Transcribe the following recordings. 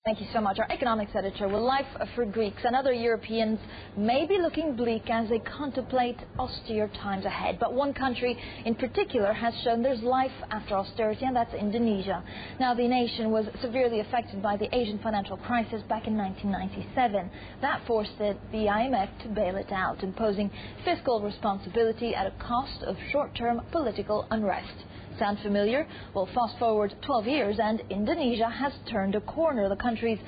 Thank you so much. Our economics editor will life for Greeks and other Europeans may be looking bleak as they contemplate austere times ahead. But one country in particular has shown there's life after austerity, and that's Indonesia. Now, the nation was severely affected by the Asian financial crisis back in 1997. That forced the IMF to bail it out, imposing fiscal responsibility at a cost of short-term political unrest. Sound familiar? Well, fast forward 12 years and Indonesia has turned a corner. The country's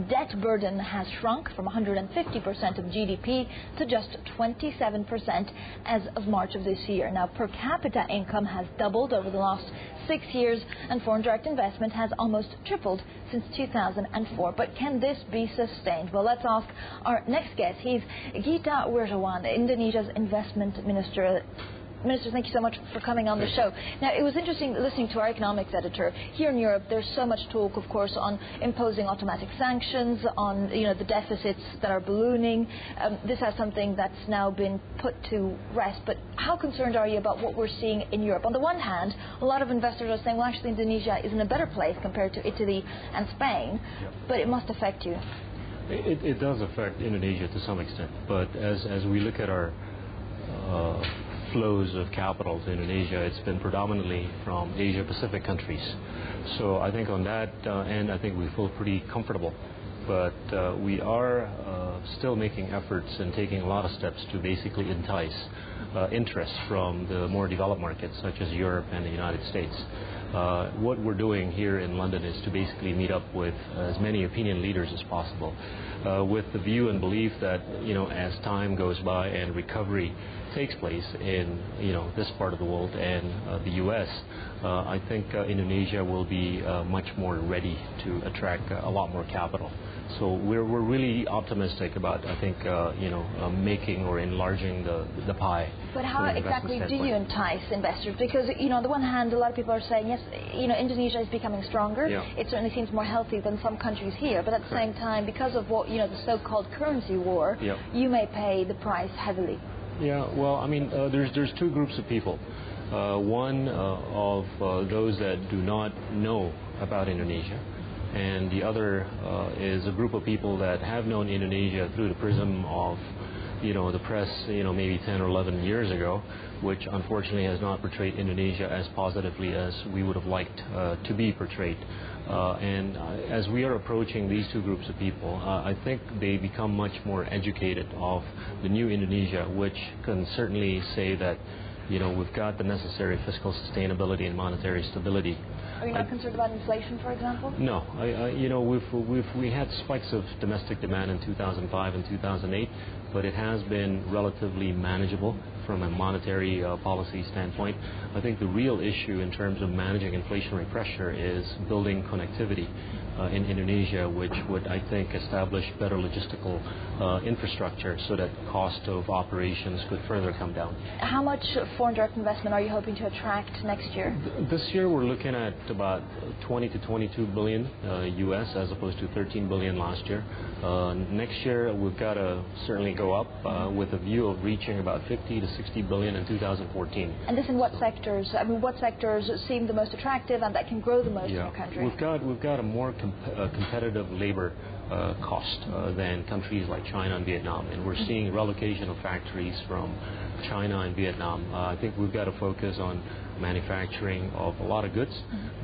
debt burden has shrunk from 150% of GDP to just 27% as of March of this year. Now, per capita income has doubled over the last 6 years and foreign direct investment has almost tripled since 2004. But can this be sustained? Well, let's ask our next guest. He's Gita Wirjawan, Indonesia's investment minister. Minister, thank you so much for coming on the show. Now, it was interesting listening to our economics editor. Here in Europe, there's so much talk, of course, on imposing automatic sanctions, on the deficits that are ballooning. This has something that's now been put to rest. But how concerned are you about what we're seeing in Europe? On the one hand, a lot of investors are saying, well, actually, Indonesia is in a better place compared to Italy and Spain, but it must affect you. It does affect Indonesia to some extent, but as we look at our flows of capital to Indonesia, it's been predominantly from Asia-Pacific countries. So I think on that end, I think we feel pretty comfortable. But we are still making efforts and taking a lot of steps to basically entice interest from the more developed markets, such as Europe and the United States. What we're doing here in London is to basically meet up with as many opinion leaders as possible, with the view and belief that, as time goes by and recovery takes place in, this part of the world and the U.S., I think Indonesia will be much more ready to attract a lot more capital. So we're really optimistic about, I think, making or enlarging the pie. But how exactly do you entice investors? Because, on the one hand, a lot of people are saying, yes, Indonesia is becoming stronger. Yeah. It certainly seems more healthy than some countries here. But at the same time, because of what, the so-called currency war, yeah, you may pay the price heavily. Yeah, well, I mean, there's two groups of people. One of those that do not know about Indonesia, and the other is a group of people that have known Indonesia through the prism of, the press, maybe 10 or 11 years ago, which unfortunately has not portrayed Indonesia as positively as we would have liked to be portrayed. And as we are approaching these two groups of people, I think they become much more educated of the new Indonesia, which can certainly say that, we've got the necessary fiscal sustainability and monetary stability. Are you not concerned about inflation, for example? No. We had spikes of domestic demand in 2005 and 2008, but it has been relatively manageable from a monetary policy standpoint. I think the real issue in terms of managing inflationary pressure is building connectivity in Indonesia, which would, I think, establish better logistical infrastructure so that cost of operations could further come down. How much foreign direct investment are you hoping to attract next year? This year we're looking at about 20 to 22 billion US as opposed to 13 billion last year. Next year we've got to certainly go up with a view of reaching about 50 to 60 billion in 2014. And this in what sectors? I mean, what sectors seem the most attractive and that can grow the most in your country? We've got a more competitive labor cost than countries like China and Vietnam, and we're seeing relocation of factories from China and Vietnam. I think we've got to focus on manufacturing of a lot of goods,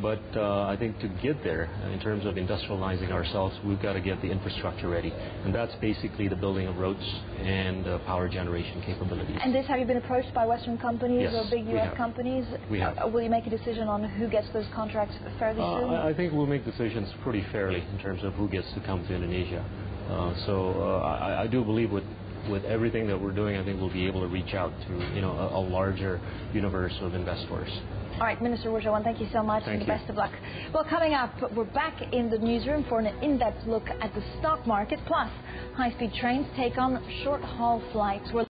but I think to get there, in terms of industrializing ourselves, we've got to get the infrastructure ready, and that's basically the building of roads and power generation capabilities. And have you been approached by Western companies or big U.S. companies? We have. Will you make a decision on who gets those contracts fairly soon? I think we'll make decisions pretty fairly in terms of who gets to come to Indonesia. I do believe with everything that we're doing, I think we'll be able to reach out to a larger universe of investors. All right, Minister Wirjawan, thank you so much and the best of luck. Well, coming up, we're back in the newsroom for an in-depth look at the stock market, plus high-speed trains take on short-haul flights.